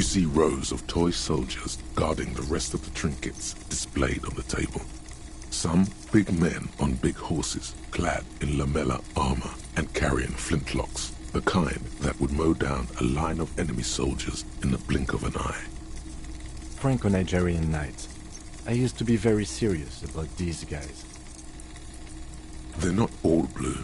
You see rows of toy soldiers guarding the rest of the trinkets displayed on the table. Some big men on big horses, clad in lamella armor and carrying flintlocks, the kind that would mow down a line of enemy soldiers in the blink of an eye. Franco-Nigerian knights. I used to be very serious about these guys. They're not all blue.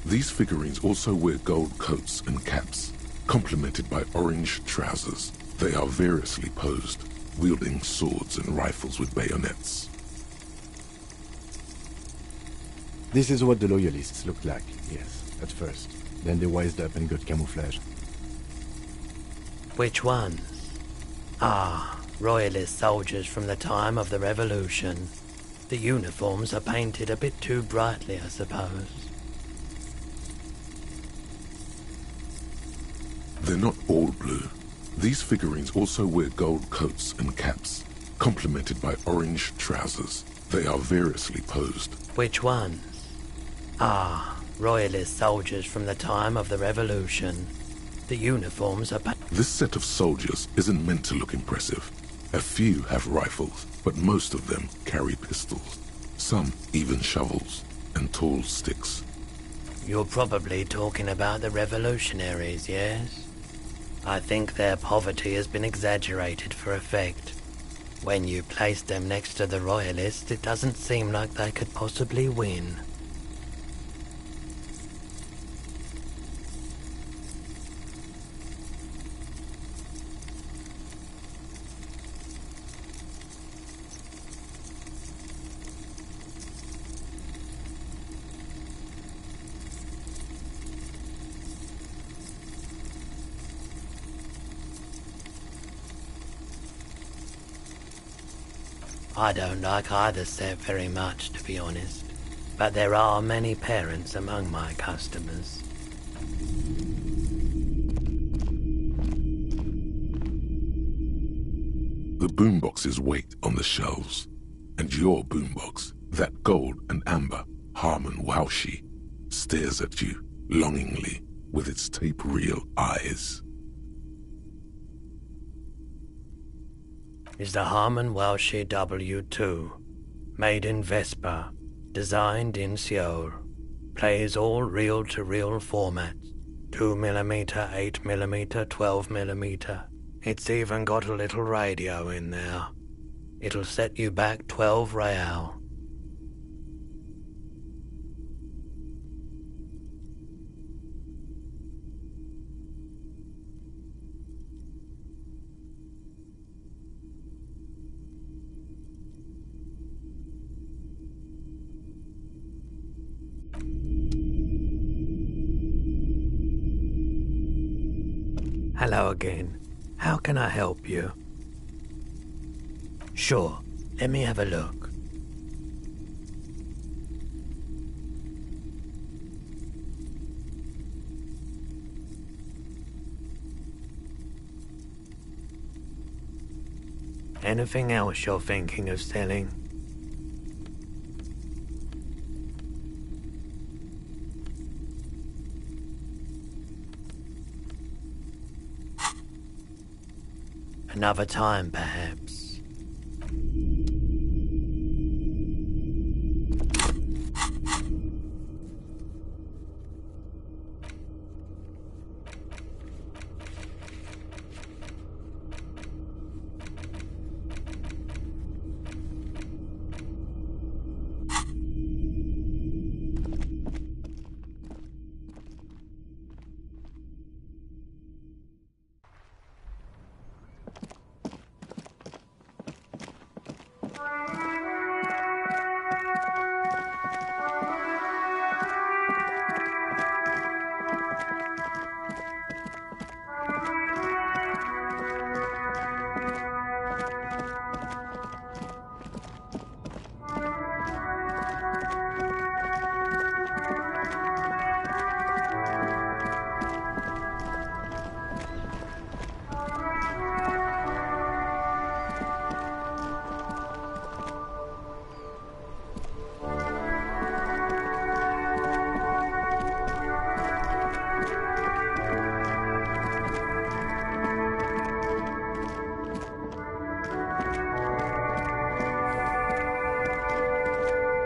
These figurines also wear gold coats and caps, complemented by orange trousers. They are variously posed, wielding swords and rifles with bayonets. This is what the loyalists looked like, yes, at first. Then they wised up and got camouflage. Which ones? Ah, royalist soldiers from the time of the Revolution. The uniforms are painted a bit too brightly, I suppose. They're not all blue. These figurines also wear gold coats and caps, complemented by orange trousers. They are variously posed. Which ones? Ah, royalist soldiers from the time of the Revolution. The uniforms are This set of soldiers isn't meant to look impressive. A few have rifles, but most of them carry pistols. Some even shovels and tall sticks. You're probably talking about the revolutionaries, yes? I think their poverty has been exaggerated for effect. When you place them next to the royalists, it doesn't seem like they could possibly win. I don't like either set very much, to be honest, but there are many parents among my customers. The boomboxes wait on the shelves, and your boombox, that gold and amber Harman Waushi, stares at you longingly with its tape-reel eyes. Is the Harman Waushi W2, made in Vespa, designed in Seoul, plays all reel-to-reel formats, 2mm, 8mm, 12mm. It's even got a little radio in there. It'll set you back 12 real. Hello again. How can I help you? Sure, let me have a look. Anything else you're thinking of selling? Another time, perhaps.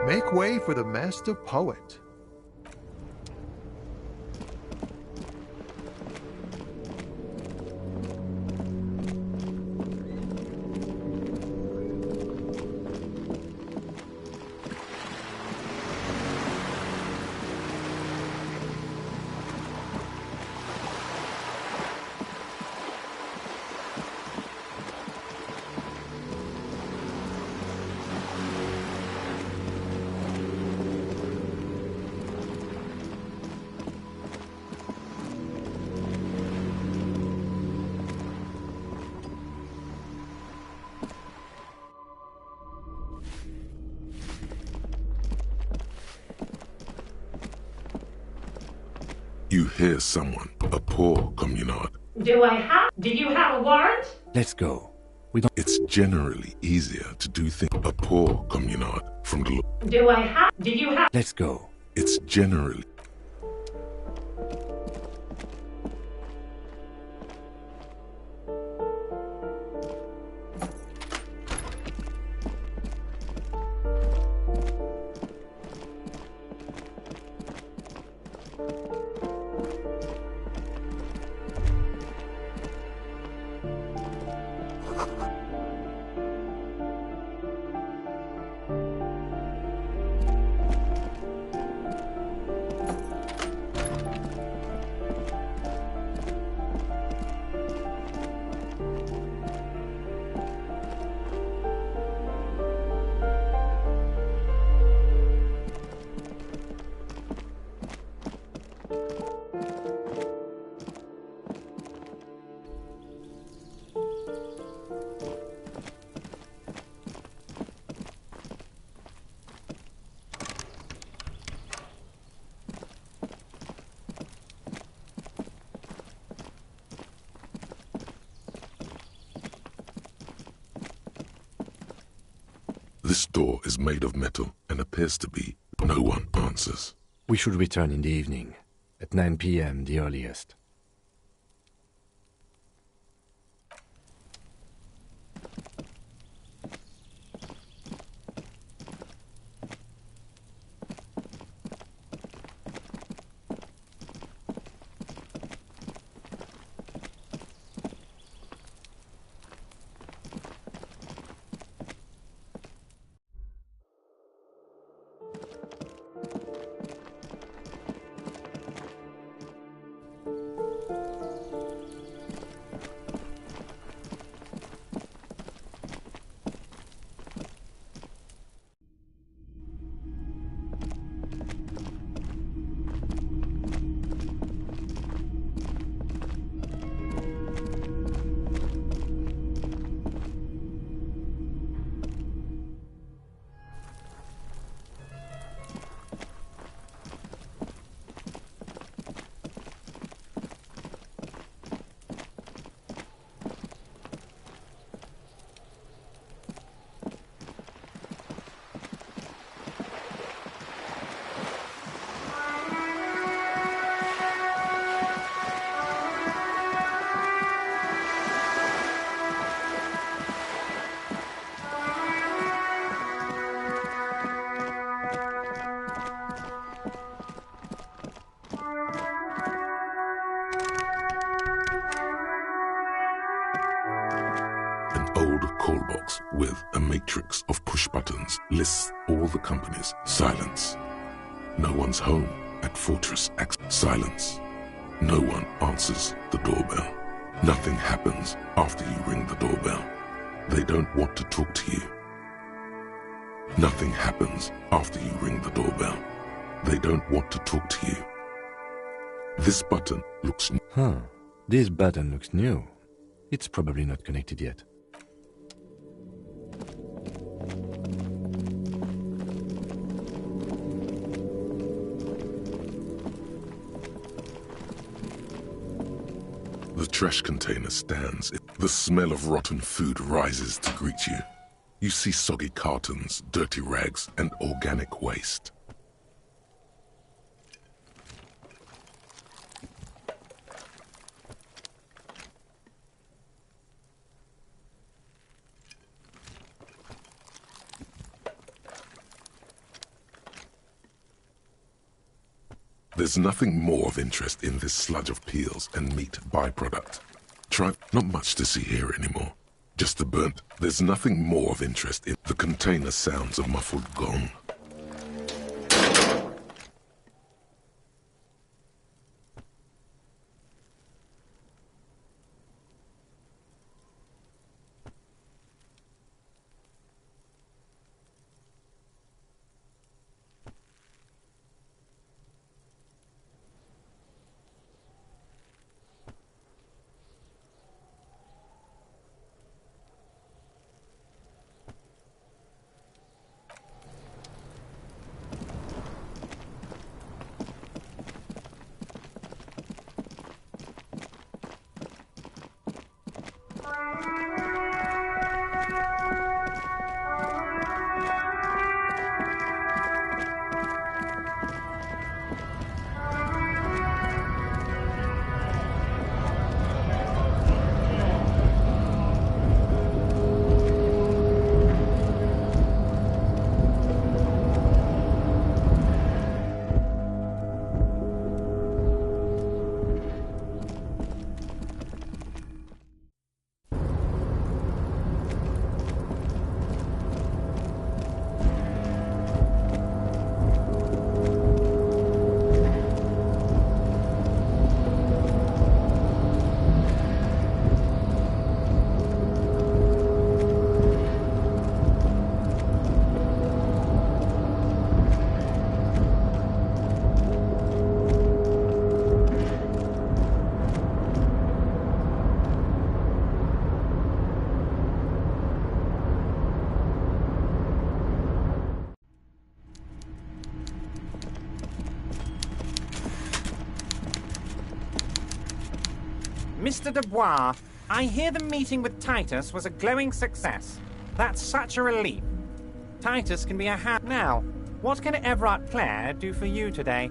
Make way for the master poet. You hear someone, a poor communard. Do you have a warrant? Let's go. We don't... It's generally easier to do things. A poor communard from the... Do you have... Let's go. It's generally... This door is made of metal and appears to be... No one answers. We should return in the evening. At 9 p.m. the earliest. An old call box with a matrix of push buttons lists all the companies. Silence. No one's home at Fortress X. Silence. No one answers the doorbell. Nothing happens after you ring the doorbell. They don't want to talk to you. Nothing happens after you ring the doorbell. They don't want to talk to you. This button looks... This button looks new. It's probably not connected yet. The trash container stands. The smell of rotten food rises to greet you. You see soggy cartons, dirty rags, and organic waste. There's nothing more of interest in this sludge of peels and meat byproduct. Try not much to see here anymore. Just the burnt. There's nothing more of interest in the container sounds a muffled gong. Mr. Dubois, I hear the meeting with Titus was a glowing success. That's such a relief. Titus can be a hand now. What can Everard Clare do for you today?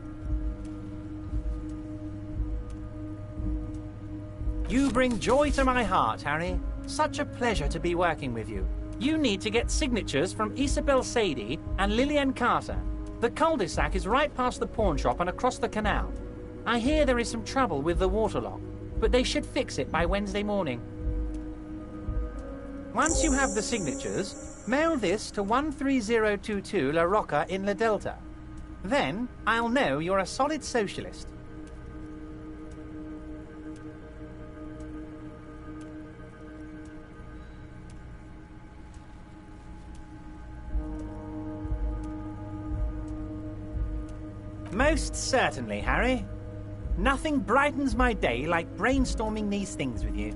You bring joy to my heart, Harry. Such a pleasure to be working with you. You need to get signatures from Isabel Sadie and Lillian Carter. The cul-de-sac is right past the pawn shop and across the canal. I hear there is some trouble with the waterlock, but they should fix it by Wednesday morning. Once you have the signatures, mail this to 13022 La Rocca in La Delta. Then I'll know you're a solid socialist. Most certainly, Harry. Nothing brightens my day like brainstorming these things with you.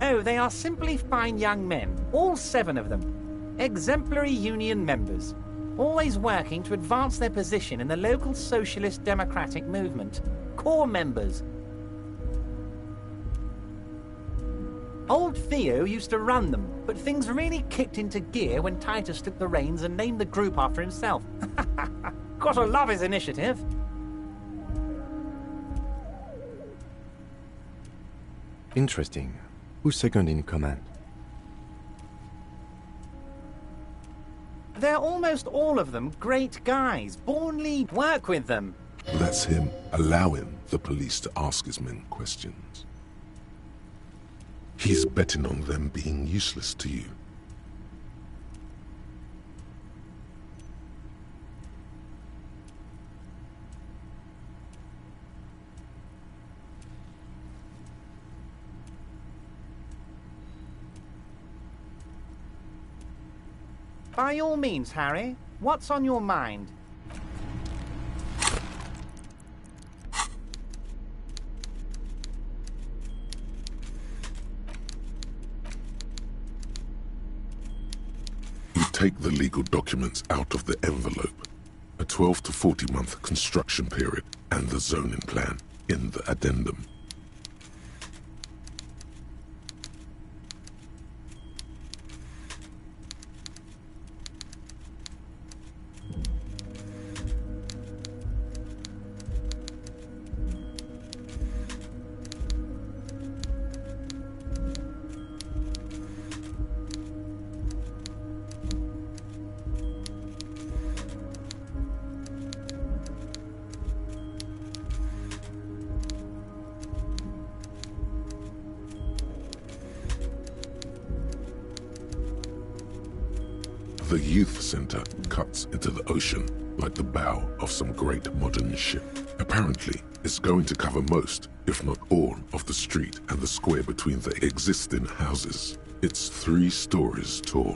Oh, they are simply fine young men, all 7 of them. Exemplary union members, always working to advance their position in the local socialist democratic movement. Core members. Old Theo used to run them, but things really kicked into gear when Titus took the reins and named the group after himself. Gotta love his initiative. Interesting. Who's second in command? They're almost all of them great guys. Bornly work with them. That's him. Allow him, the police, to ask his men questions. He's betting on them being useless to you. By all means, Harry. What's on your mind? take the legal documents out of the envelope. A 12 to 40 month construction period and the zoning plan in the addendum. The youth center cuts into the ocean like the bow of some great modern ship. Apparently, it's going to cover most, if not all, of the street and the square between the existing houses. It's 3 stories tall.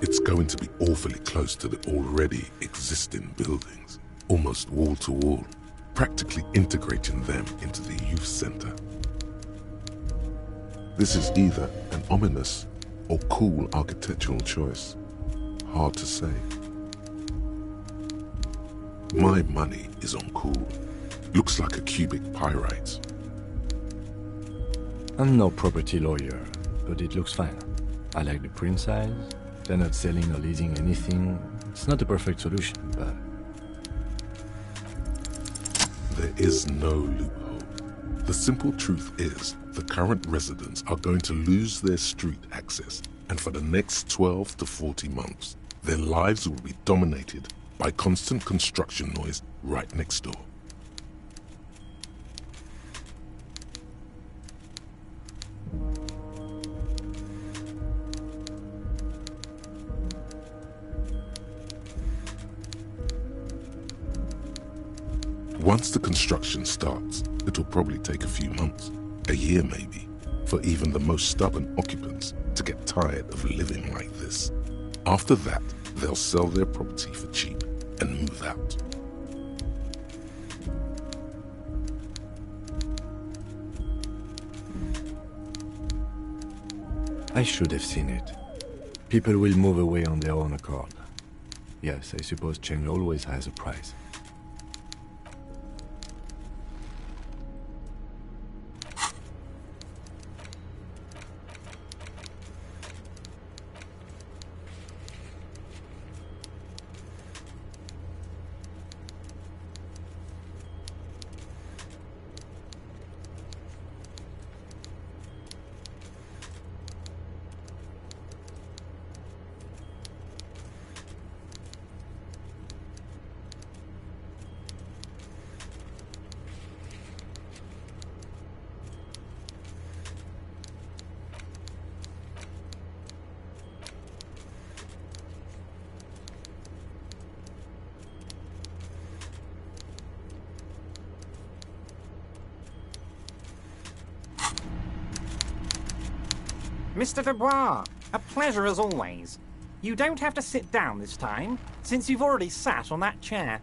It's going to be awfully close to the already existing buildings, almost wall to wall, practically integrating them into the youth center. This is either an ominous or cool architectural choice. Hard to say. My money is on cool. Looks like a cubic pyrite. I'm no property lawyer, but it looks fine. I like the print size. They're not selling or leasing anything. It's not a perfect solution, but... There is no loophole. The simple truth is, the current residents are going to lose their street access, and for the next 12 to 40 months, their lives will be dominated by constant construction noise right next door. Once the construction starts, it will probably take a few months, a year maybe, for even the most stubborn occupants to get tired of living like this. After that, they'll sell their property for cheap and move out. I should have seen it. People will move away on their own accord. Yes, I suppose change always has a price. Mr. Dubois, a pleasure as always. You don't have to sit down this time, since you've already sat on that chair.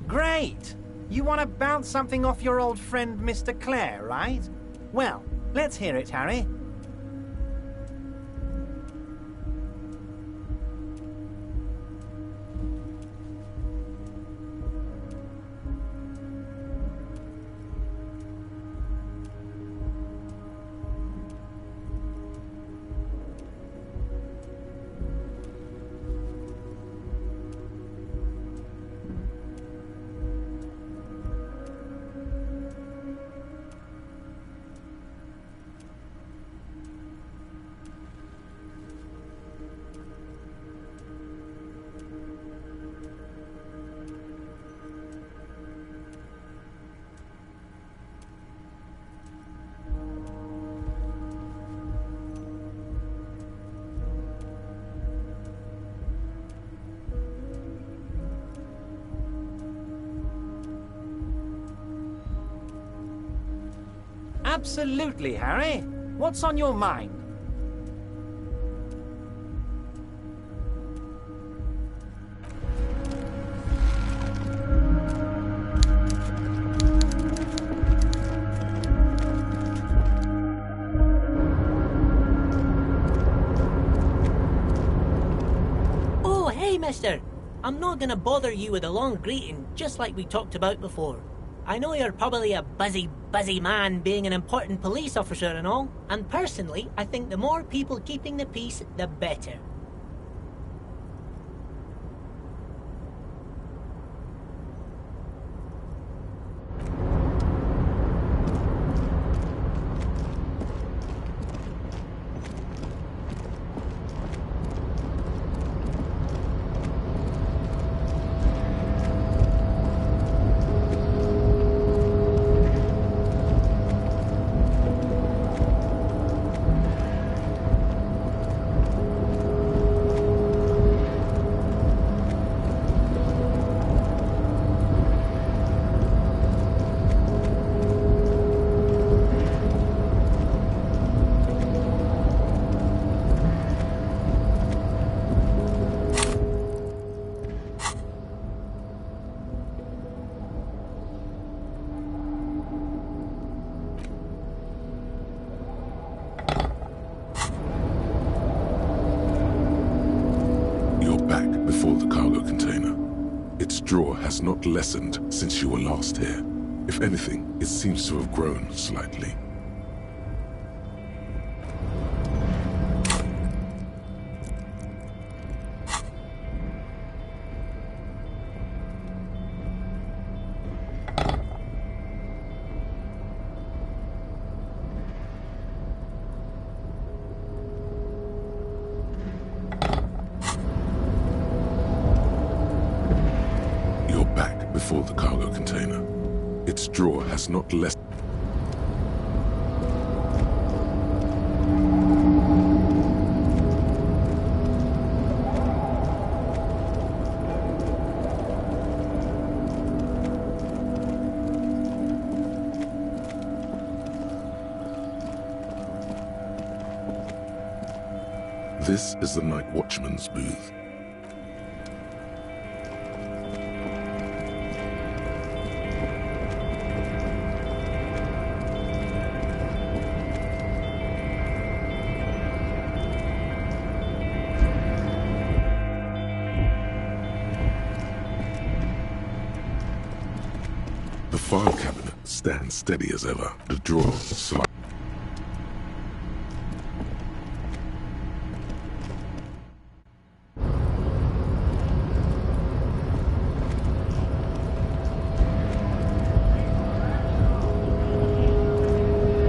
Great! You want to bounce something off your old friend Mr. Clare, right? Well, let's hear it, Harry. Absolutely, Harry. What's on your mind? Hey, mister. I'm not gonna bother you with a long greeting, just like we talked about before. I know you're probably a busy man being an important police officer and all, and personally, I think the more people keeping the peace, the better. Draw has not lessened since you were last here. If anything, it seems to have grown slightly. Before the cargo container. Its drawer has not less. This is the night watchman's booth. The file cabinet stands steady as ever. The drawer slides.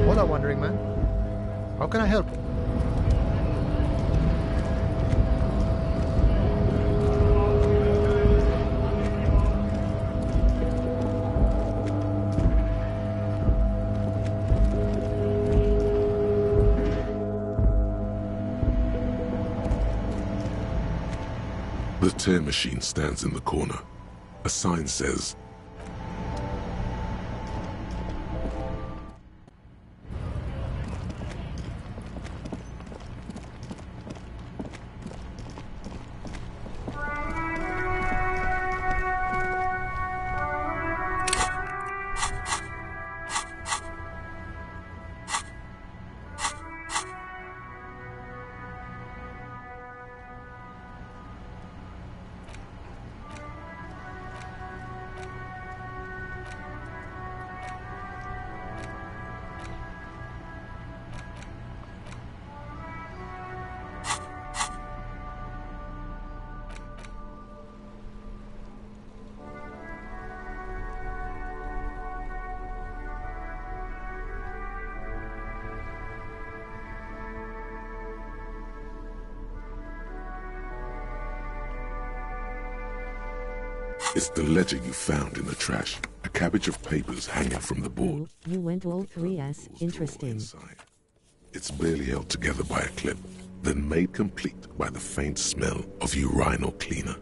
Hola, wandering man. How can I help? The tear machine stands in the corner. A sign says, it's the ledger you found in the trash. A cabbage of papers hanging from the board. You went all 3S. Interesting. It's barely held together by a clip, then made complete by the faint smell of urinal cleaner.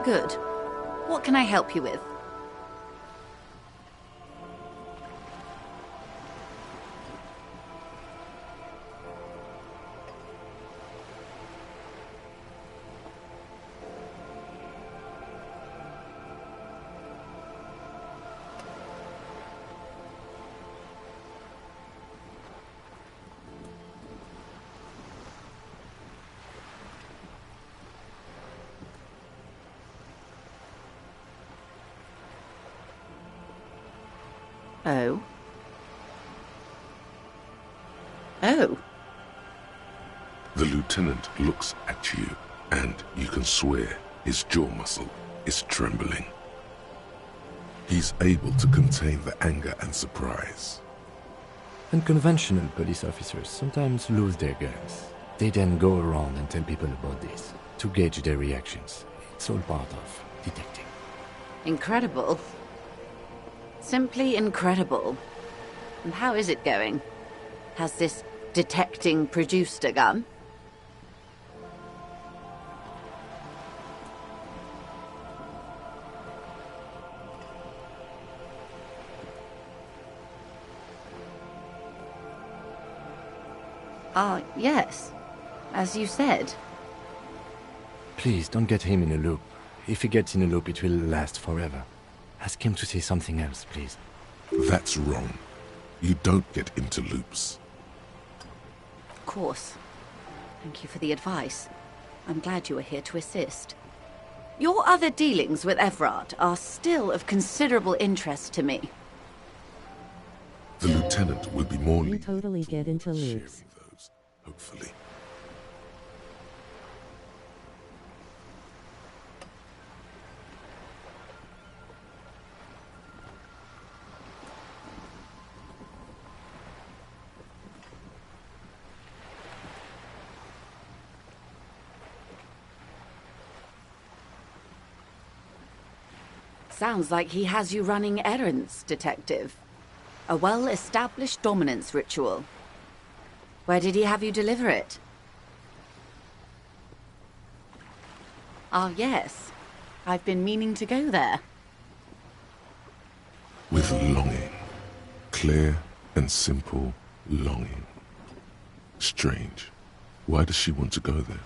Good. What can I help you with? Oh. Oh. The lieutenant looks at you, and you can swear his jaw muscle is trembling. He's able to contain the anger and surprise. Unconventional police officers sometimes lose their guns. They then go around and tell people about this, to gauge their reactions. It's all part of detecting. Incredible. Simply incredible. And how is it going? Has this detecting produced a gun? Yes. As you said. Please, don't get him in a loop. If he gets in a loop, it will last forever. Ask him to say something else, please. That's wrong. You don't get into loops. Of course. Thank you for the advice. I'm glad you are here to assist. Your other dealings with Everard are still of considerable interest to me. The lieutenant will be more You lenient totally get into towards loops. sharing those, hopefully. Sounds like he has you running errands, Detective. A well-established dominance ritual. Where did he have you deliver it? Ah, yes. I've been meaning to go there. With longing. Clear and simple longing. Strange. Why does she want to go there?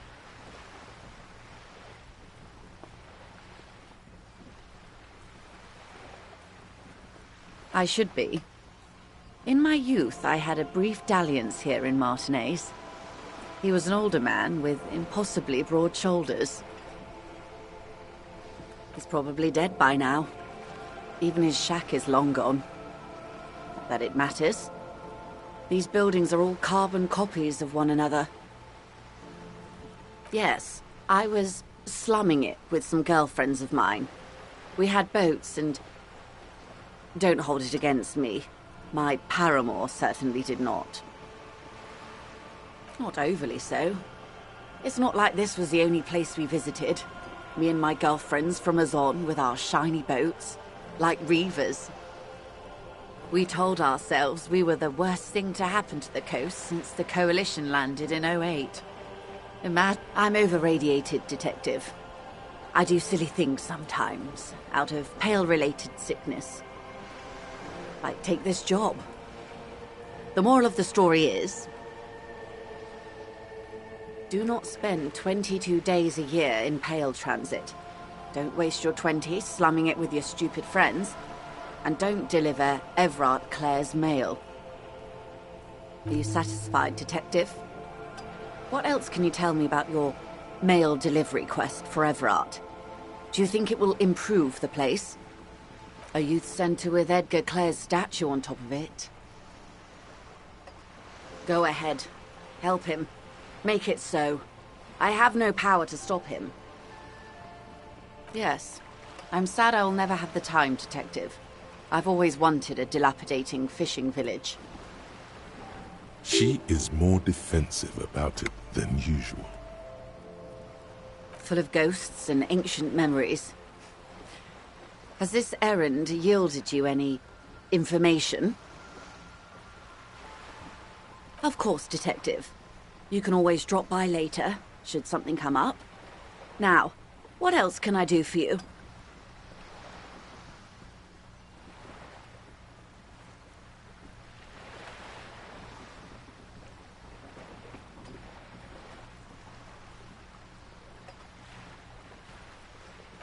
I should be. In my youth, I had a brief dalliance here in Martinez. He was an older man with impossibly broad shoulders. He's probably dead by now. Even his shack is long gone. Not that it matters. These buildings are all carbon copies of one another. Yes, I was slumming it with some girlfriends of mine. We had boats and... Don't hold it against me. My paramour certainly did not. Not overly so. It's not like this was the only place we visited. Me and my girlfriends from Azon with our shiny boats, like reavers. We told ourselves we were the worst thing to happen to the coast since the Coalition landed in '08. I'm over-radiated, Detective. I do silly things sometimes, out of Pale-related sickness. Like, take this job. The moral of the story is... do not spend 22 days a year in Pale Transit. Don't waste your 20s slumming it with your stupid friends. And don't deliver Everard Clare's mail. Are you satisfied, Detective? What else can you tell me about your mail delivery quest for Everard? Do you think it will improve the place? A youth centre with Edgar Clare's statue on top of it. Go ahead. Help him. Make it so. I have no power to stop him. Yes. I'm sad I'll never have the time, Detective. I've always wanted a dilapidating fishing village. She is more defensive about it than usual. Full of ghosts and ancient memories. Has this errand yielded you any information? Of course, Detective. You can always drop by later, should something come up. Now, What else can I do for you?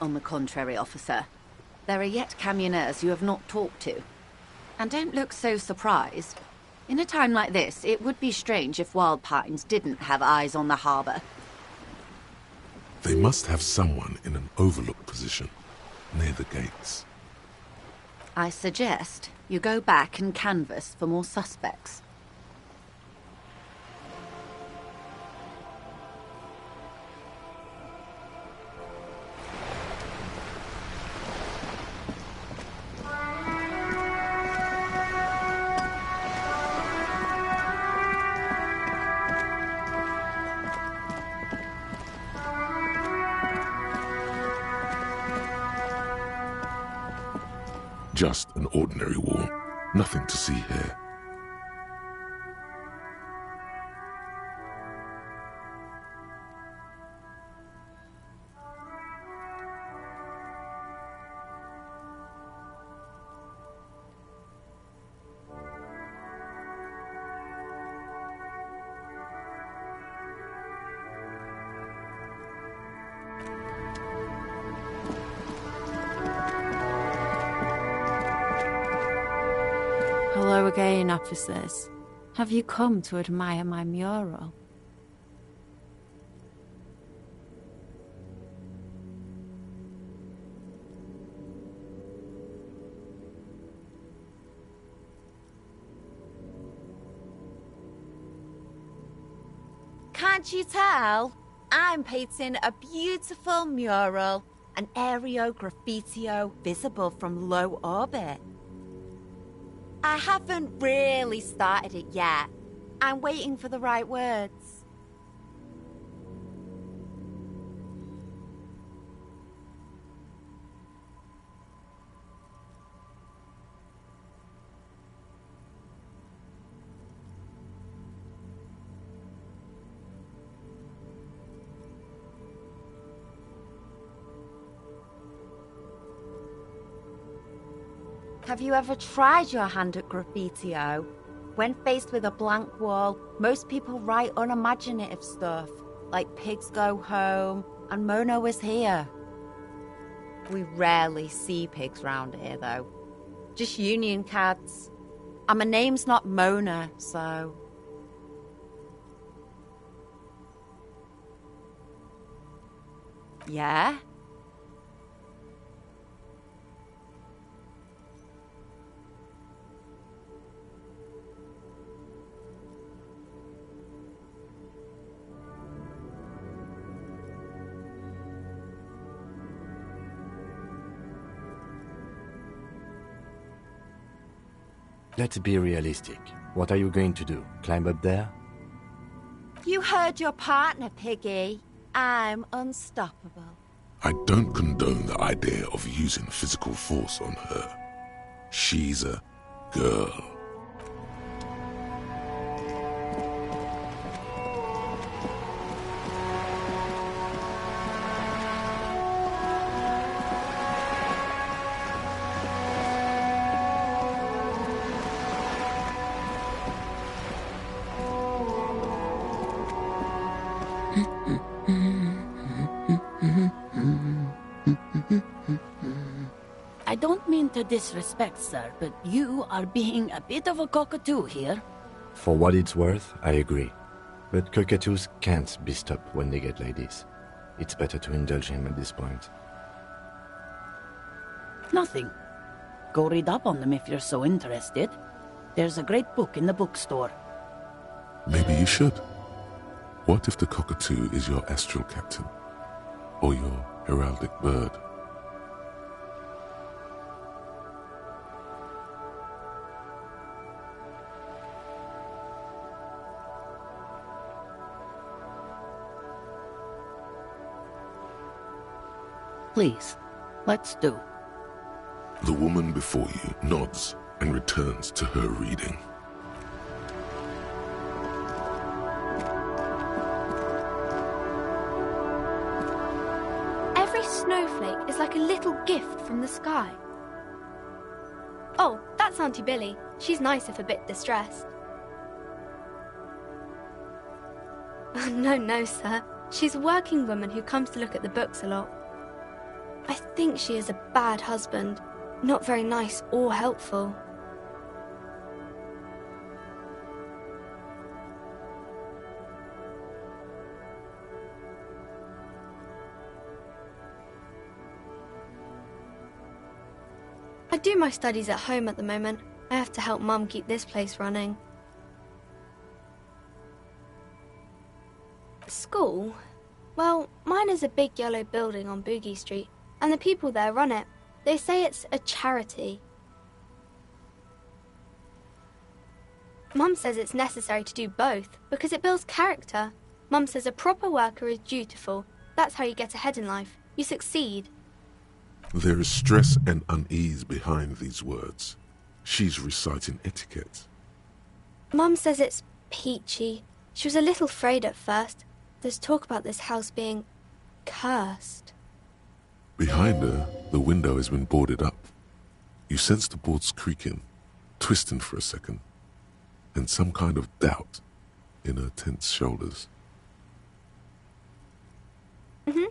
On the contrary, officer. There are yet camioneers you have not talked to. And don't look so surprised. In a time like this, it would be strange if Wild Pines didn't have eyes on the harbour. They must have someone in an overlook position, near the gates. I suggest you go back and canvass for more suspects. Just an ordinary wall. Nothing to see here. Hello again, officers. Have you come to admire my mural? Can't you tell? I'm painting a beautiful mural, an aereo graffitio visible from low orbit. I haven't really started it yet. I'm waiting for the right words. Have you ever tried your hand at graffitio? When faced with a blank wall, most people write unimaginative stuff, like pigs go home and Mona was here. We rarely see pigs round here, though. Just union cats. And my name's not Mona, so... Yeah? Let's be realistic. What are you going to do? Climb up there? You heard your partner, Piggy. I'm unstoppable. I don't condone the idea of using physical force on her. She's a girl. I don't mean to disrespect, sir, but you are being a bit of a cockatoo here. For what it's worth, I agree. But cockatoos can't be stopped when they get like this. It's better to indulge him at this point. Nothing. Go read up on them if you're so interested. There's a great book in the bookstore. Maybe you should. What if the cockatoo is your astral captain? Or your heraldic bird? Please, let's do. The woman before you nods and returns to her reading. Every snowflake is like a little gift from the sky. Oh, that's Auntie Billy. She's nice if a bit distressed. No, sir. She's a working woman who comes to look at the books a lot. I think she is a bad husband. Not very nice or helpful. I do my studies at home at the moment. I have to help Mum keep this place running. School? Well, mine is a big yellow building on Boogie Street, and the people there run it. They say it's a charity. Mum says it's necessary to do both because it builds character. Mum says a proper worker is dutiful. That's how you get ahead in life. You succeed. There is stress and unease behind these words. She's reciting etiquette. Mum says it's peachy. She was a little afraid at first. There's talk about this house being cursed. Behind her, the window has been boarded up. You sense the boards creaking, twisting for a second, and some kind of doubt in her tense shoulders. Mm-hmm.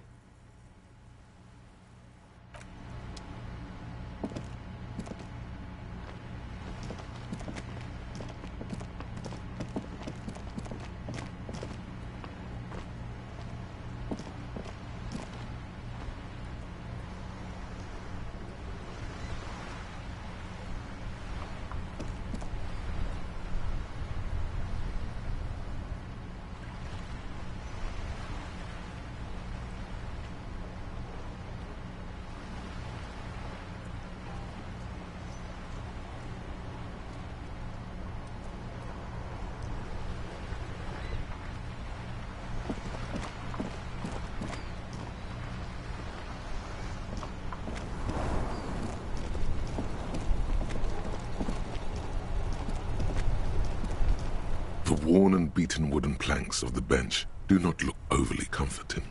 The worn and beaten wooden planks of the bench do not look overly comforting.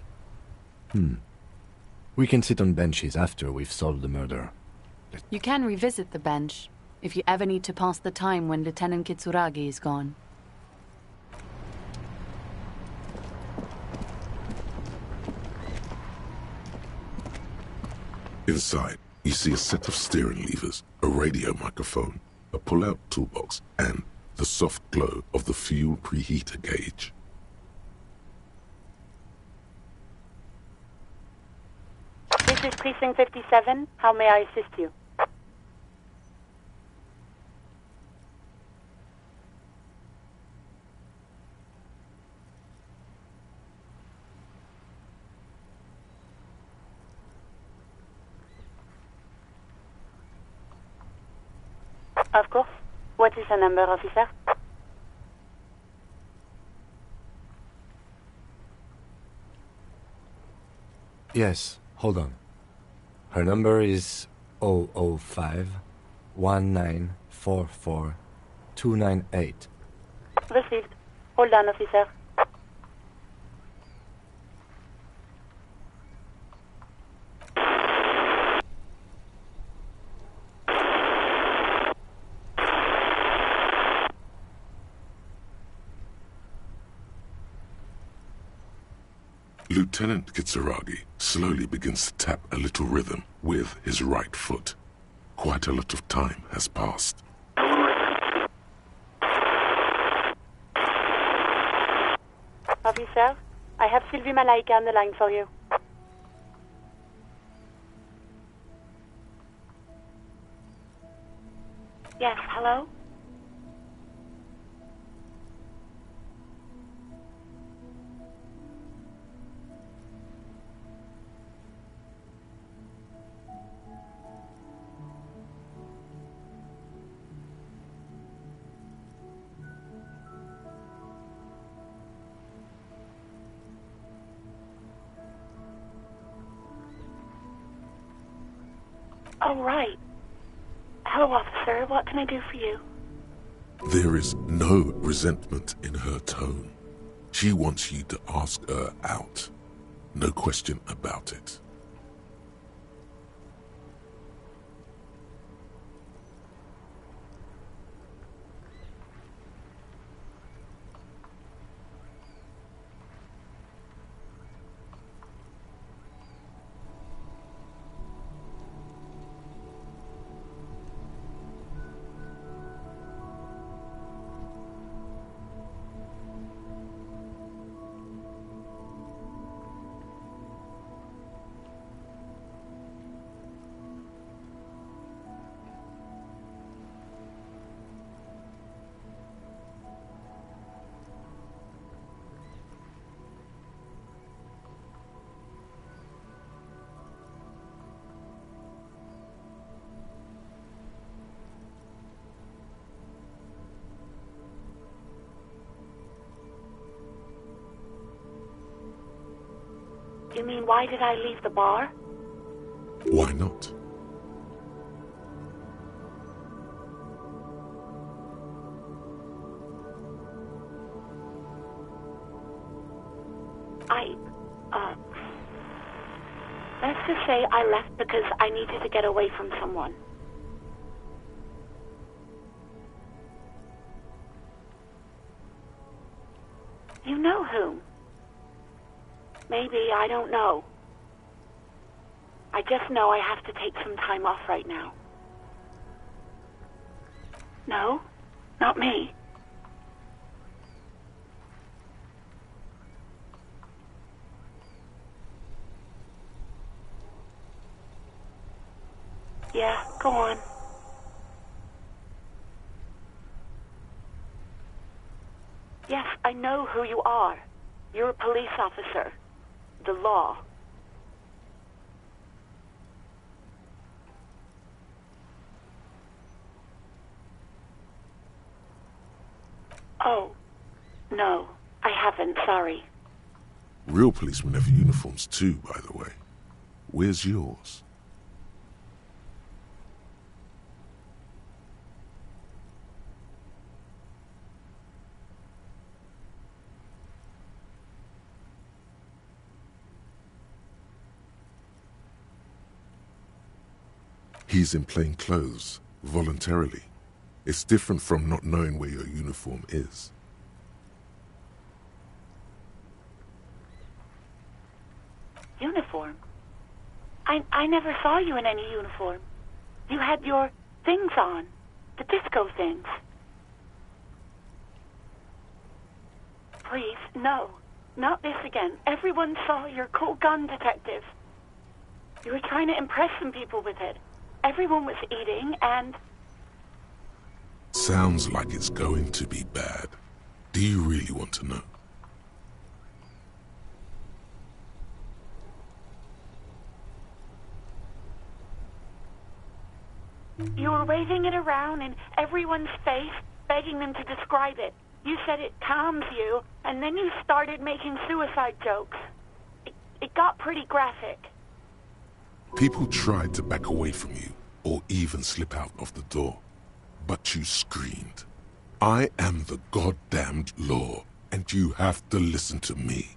We can sit on benches after we've solved the murder. You can revisit the bench if you ever need to pass the time when Lieutenant Kitsuragi is gone. Inside, you see a set of steering levers, a radio microphone, a pull-out toolbox, and the soft glow of the fuel preheater gauge. This is Precinct 57. How may I assist you? Of course. What is the number, officer? Yes, hold on. Her number is 005 1944 298. Received. Hold on, officer. Lieutenant Kitsuragi slowly begins to tap a little rhythm with his right foot. Quite a lot of time has passed. Officer, I have Sylvie Malaika on the line for you. Yes, hello? Oh, right. Hello, officer. What can I do for you? There is no resentment in her tone. She wants you to ask her out. No question about it. You mean, why did I leave the bar? Why not? Let's just say I left because I needed to get away from someone. You know whom? Maybe, I don't know. I just know I have to take some time off right now. No, not me. Yeah, go on. Yes, I know who you are. You're a police officer. The law. Oh, no, I haven't, sorry. Real policemen have uniforms too, by the way. Where's yours? He's in plain clothes, voluntarily. It's different from not knowing where your uniform is. Uniform? I never saw you in any uniform. You had your things on. The disco things. Please, no. Not this again. Everyone saw your cool gun, detective. You were trying to impress some people with it. Everyone was eating, and... Sounds like it's going to be bad. Do you really want to know? You were waving it around in everyone's face, begging them to describe it. You said it calms you, and then you started making suicide jokes. It got pretty graphic. People tried to back away from you, or even slip out of the door. But you screamed, "I am the goddamned law, and you have to listen to me.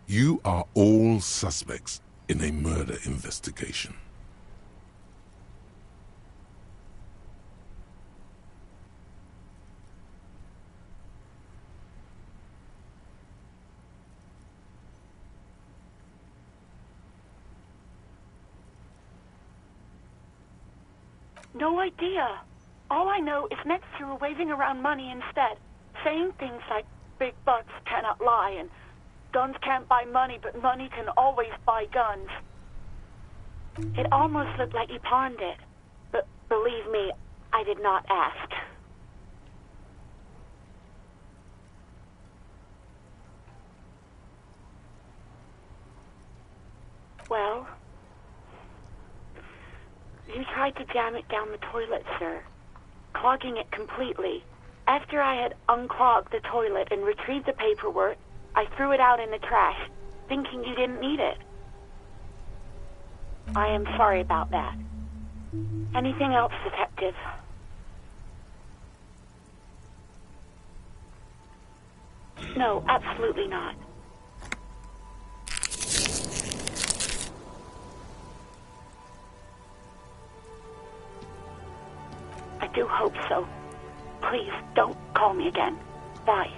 You are all suspects in a murder investigation." No idea. All I know is next you were waving around money instead, saying things like, "Big bucks cannot lie," and "Guns can't buy money, but money can always buy guns." It almost looked like you pawned it, but believe me, I did not ask. Well, you tried to jam it down the toilet, sir, clogging it completely. After I had unclogged the toilet and retrieved the paperwork, I threw it out in the trash, thinking you didn't need it. I am sorry about that. Anything else, detective? No, absolutely not. I do hope so. Please, don't call me again. Bye.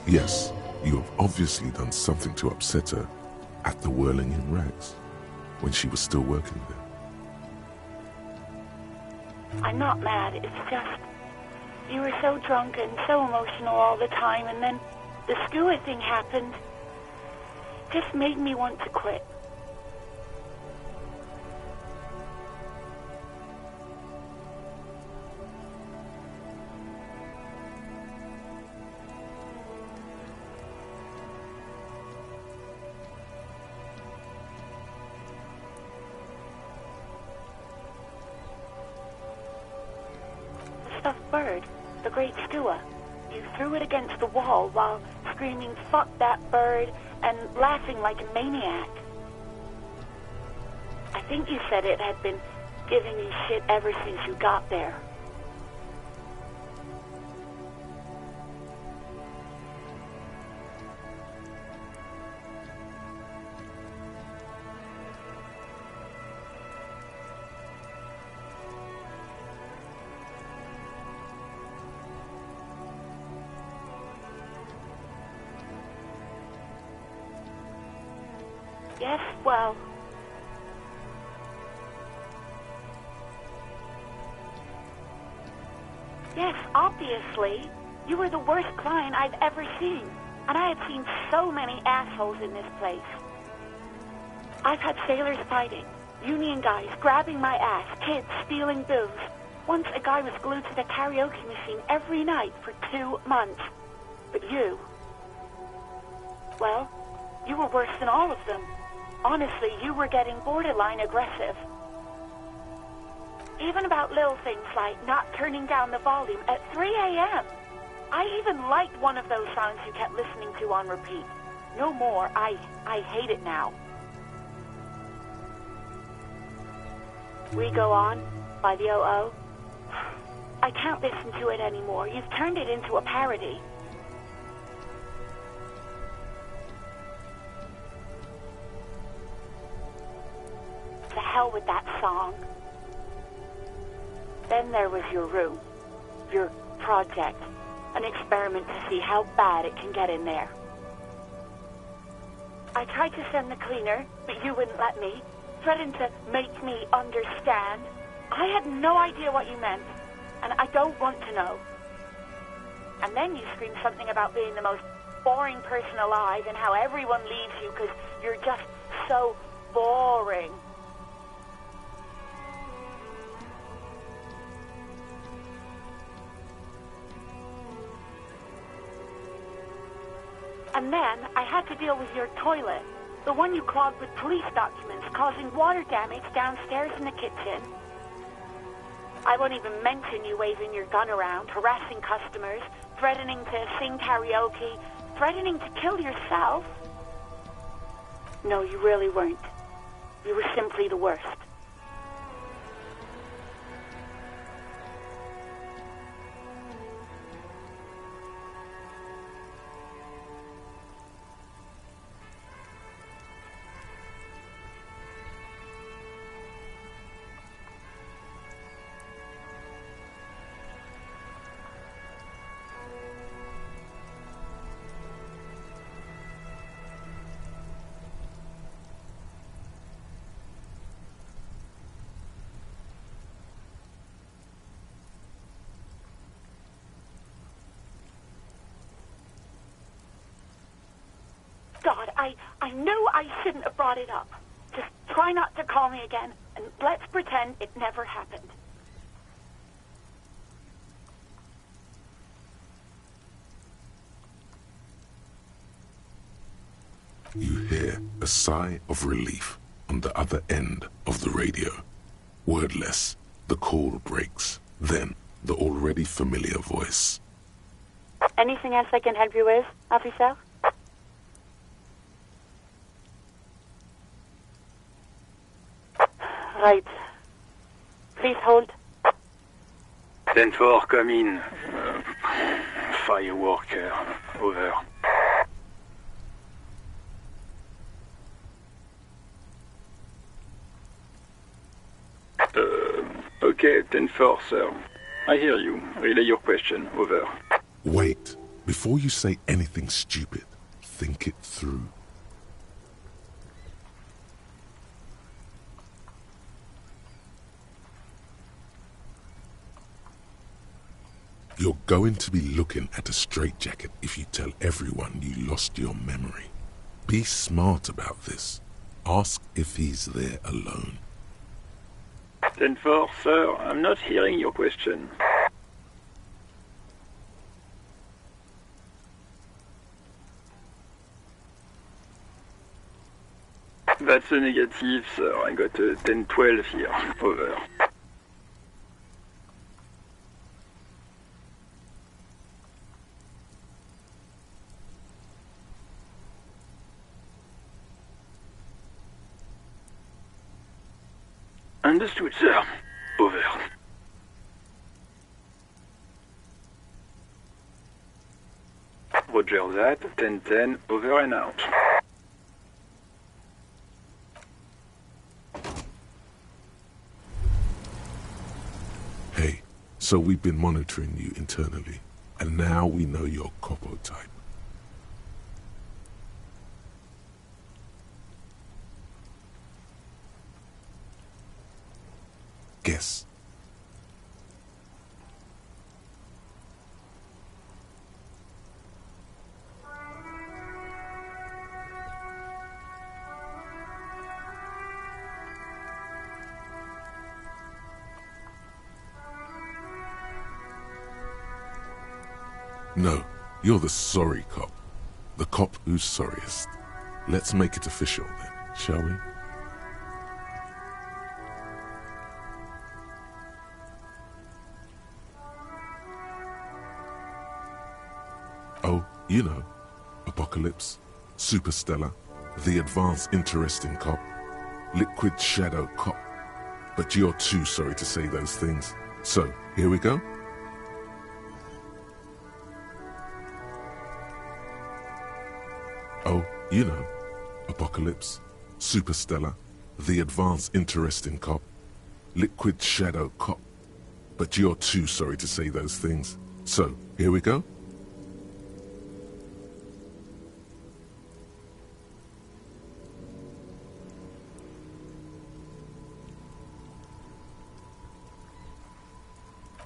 Yes, you have obviously done something to upset her at the Whirling in Rags, when she was still working there. I'm not mad, it's just... you were so drunk and so emotional all the time, and then the skewer thing happened. Just made me want to quit. stuffed bird, the great skua. You threw it against the wall while screaming, "Fuck that bird," and laughing like a maniac. I think you said it had been giving you shit ever since you got there. Yes, well... Yes, obviously. You were the worst client I've ever seen. And I have seen so many assholes in this place. I've had sailors fighting, union guys grabbing my ass, kids stealing booze. Once a guy was glued to the karaoke machine every night for 2 months. But you... well, you were worse than all of them. Honestly, you were getting borderline aggressive. Even about little things like not turning down the volume at 3 a.m. I even liked one of those songs you kept listening to on repeat. No more. I hate it now. We Go On by the O.O. I can't listen to it anymore. You've turned it into a parody. To hell with that song. Then there was your room, your project, an experiment to see how bad it can get in there. I tried to send the cleaner, but you wouldn't let me, threatened to make me understand. I had no idea what you meant, and I don't want to know. And then you screamed something about being the most boring person alive and how everyone leaves you because you're just so boring. And then I had to deal with your toilet, the one you clogged with police documents, causing water damage downstairs in the kitchen. I won't even mention you waving your gun around, harassing customers, threatening to sing karaoke, threatening to kill yourself. No, you really weren't. You were simply the worst. God, I knew I shouldn't have brought it up. Just try not to call me again, and let's pretend it never happened. You hear a sigh of relief on the other end of the radio. Wordless, the call breaks. Then, the already familiar voice. Anything else I can help you with, officer? Right. Please hold. 10-4, come in. Fireworker, over. Okay, 10-4, sir. I hear you. Relay your question, over. Wait. Before you say anything stupid, think it through. You're going to be looking at a straitjacket if you tell everyone you lost your memory. Be smart about this. Ask if he's there alone. 10-4, sir. I'm not hearing your question. That's a negative, sir. I got a 10-12 here. Over. Understood, sir. Over. Roger that. 10-10, over and out. Hey, so we've been monitoring you internally, and now we know your Copo type. Guess. No, you're the sorry cop. The cop who's sorriest. Let's make it official then, shall we? Oh, you know, Apocalypse, Superstellar, the advanced interesting cop, liquid shadow cop. But you're too sorry to say those things. So, here we go. Oh, you know, Apocalypse, Superstellar, the advanced interesting cop, liquid shadow cop. But you're too sorry to say those things. So, here we go.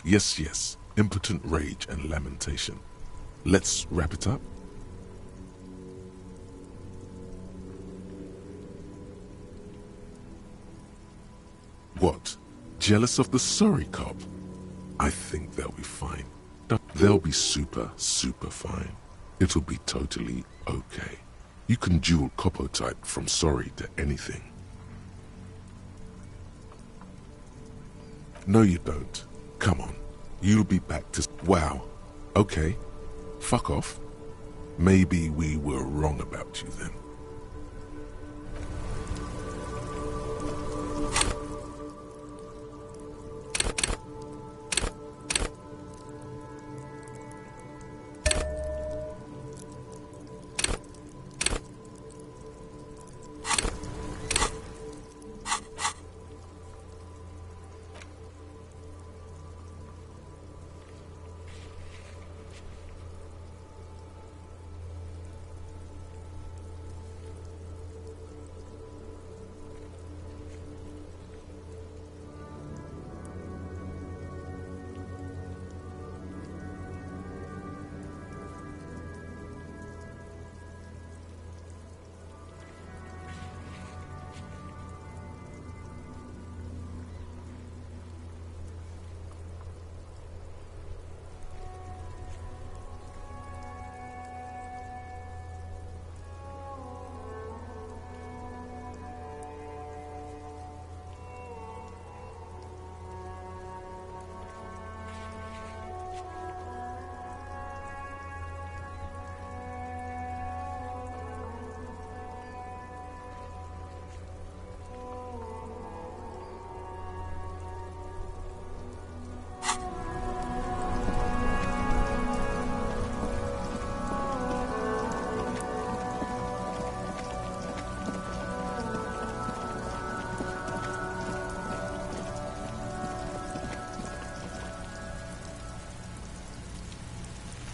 Yes, yes, impotent rage and lamentation. Let's wrap it up. What? Jealous of the sorry cop? I think they'll be fine. They'll be super fine. It'll be totally okay. You can dual Copo type from sorry to anything. No, you don't. Come on. You'll be back to... Wow. Okay. Fuck off. Maybe we were wrong about you then.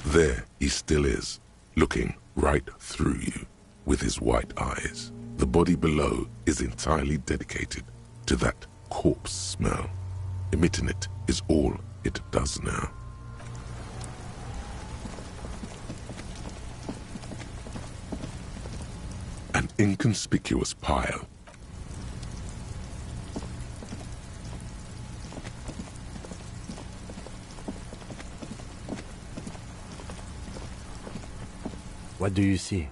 There he still is, looking right through you with his white eyes. The body below is entirely dedicated to that corpse smell. Emitting it is all it does now. An inconspicuous pile. What do you see?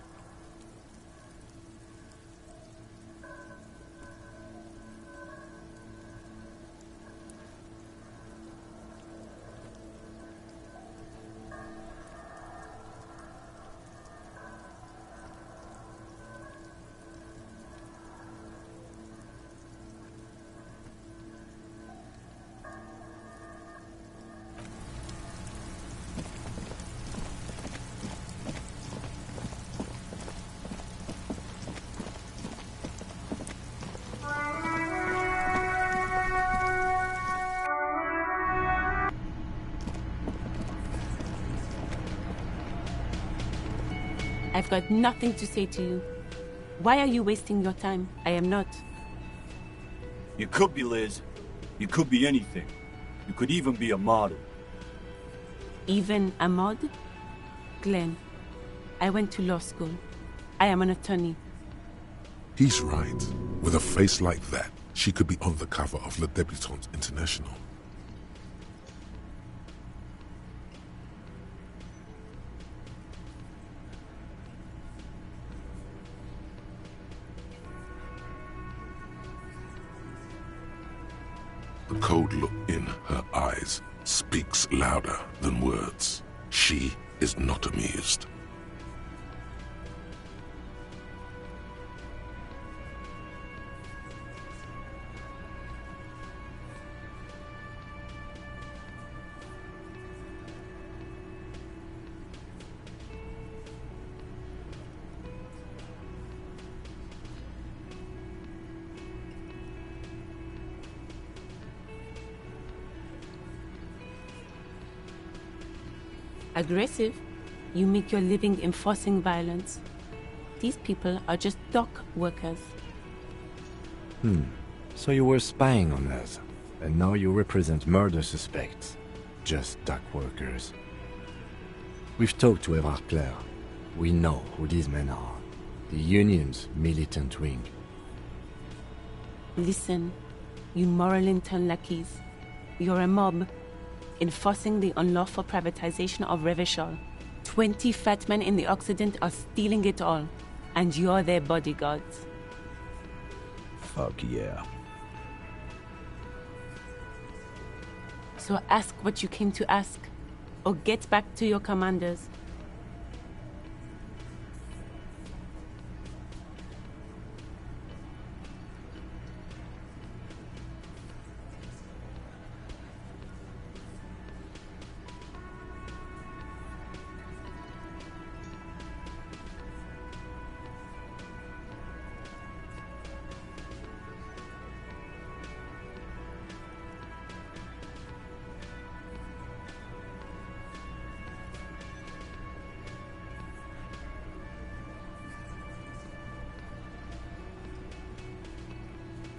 I've got nothing to say to you. Why are you wasting your time? I am not. You could be, Liz. You could be anything. You could even be a model. Even a mod? Glenn, I went to law school. I am an attorney. He's right. With a face like that, she could be on the cover of Le Debutante International. The cold look in her eyes speaks louder than words. She is not amused. Aggressive? You make your living enforcing violence. These people are just dock workers. So you were spying on us, and now you represent murder suspects. Just dock workers. We've talked to Everard Clare. We know who these men are. The Union's militant wing. Listen, you moral intern lackeys. You're a mob, enforcing the unlawful privatization of Revachol. 20 fat men in the Occident are stealing it all, and you're their bodyguards. Fuck yeah. So ask what you came to ask, or get back to your commanders.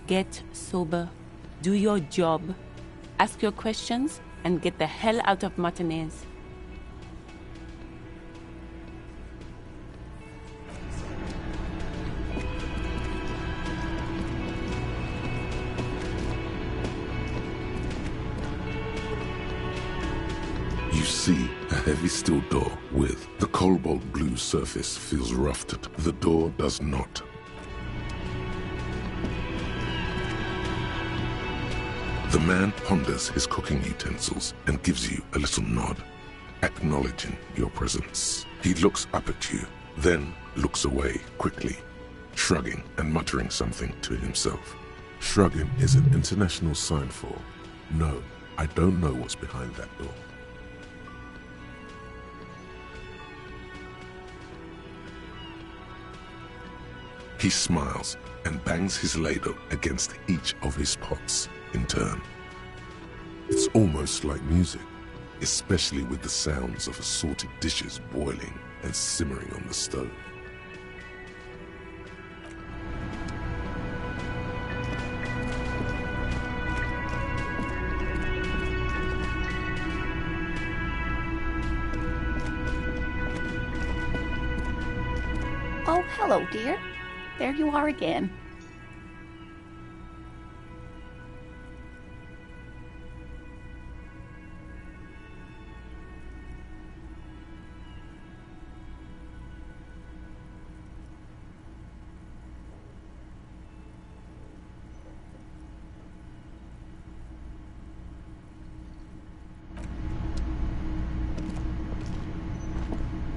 Get sober. Do your job. Ask your questions and get the hell out of Martinez. You see a heavy steel door with the cobalt blue surface feels roughed. The door does not. The man ponders his cooking utensils and gives you a little nod, acknowledging your presence. He looks up at you, then looks away quickly, shrugging and muttering something to himself. Shrugging is an international sign for, no, I don't know what's behind that door. He smiles and bangs his ladle against each of his pots in turn. It's almost like music, especially with the sounds of assorted dishes boiling and simmering on the stove. Oh, hello, dear. There you are again.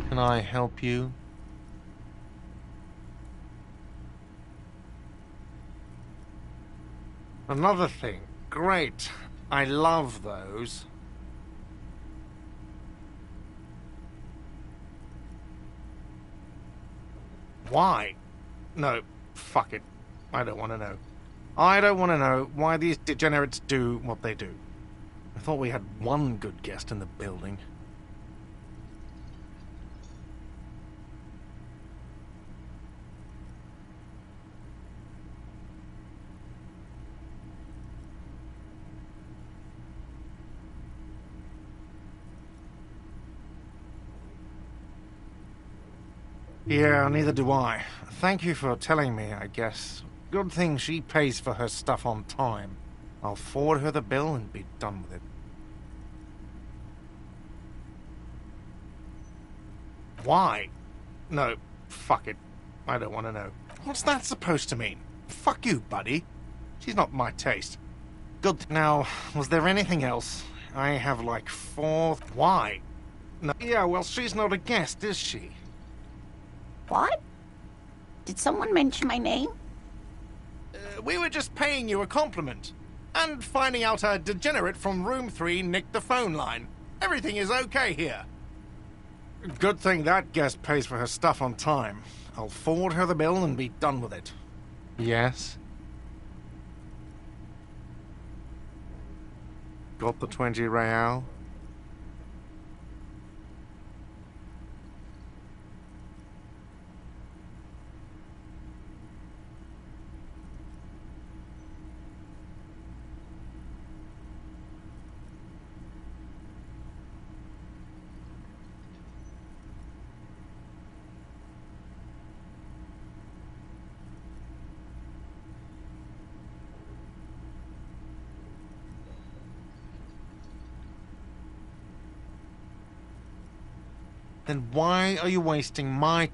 Can I help you? Another thing. Great. I love those. Why? No, fuck it. I don't want to know. I don't want to know why these degenerates do what they do. I thought we had one good guest in the building. Yeah, neither do I. Thank you for telling me, I guess. Good thing she pays for her stuff on time. I'll forward her the bill and be done with it. Why? No, fuck it. I don't want to know. What's that supposed to mean? Fuck you, buddy. She's not my taste. Good. Now, was there anything else? I have like 4... Why? No. Yeah, well, she's not a guest, is she? What? Did someone mention my name? We were just paying you a compliment. And finding out a degenerate from room 3 nicked the phone line. Everything is okay here. Good thing that guest pays for her stuff on time. I'll forward her the bill and be done with it. Yes? Got the 20 real? Then why are you wasting my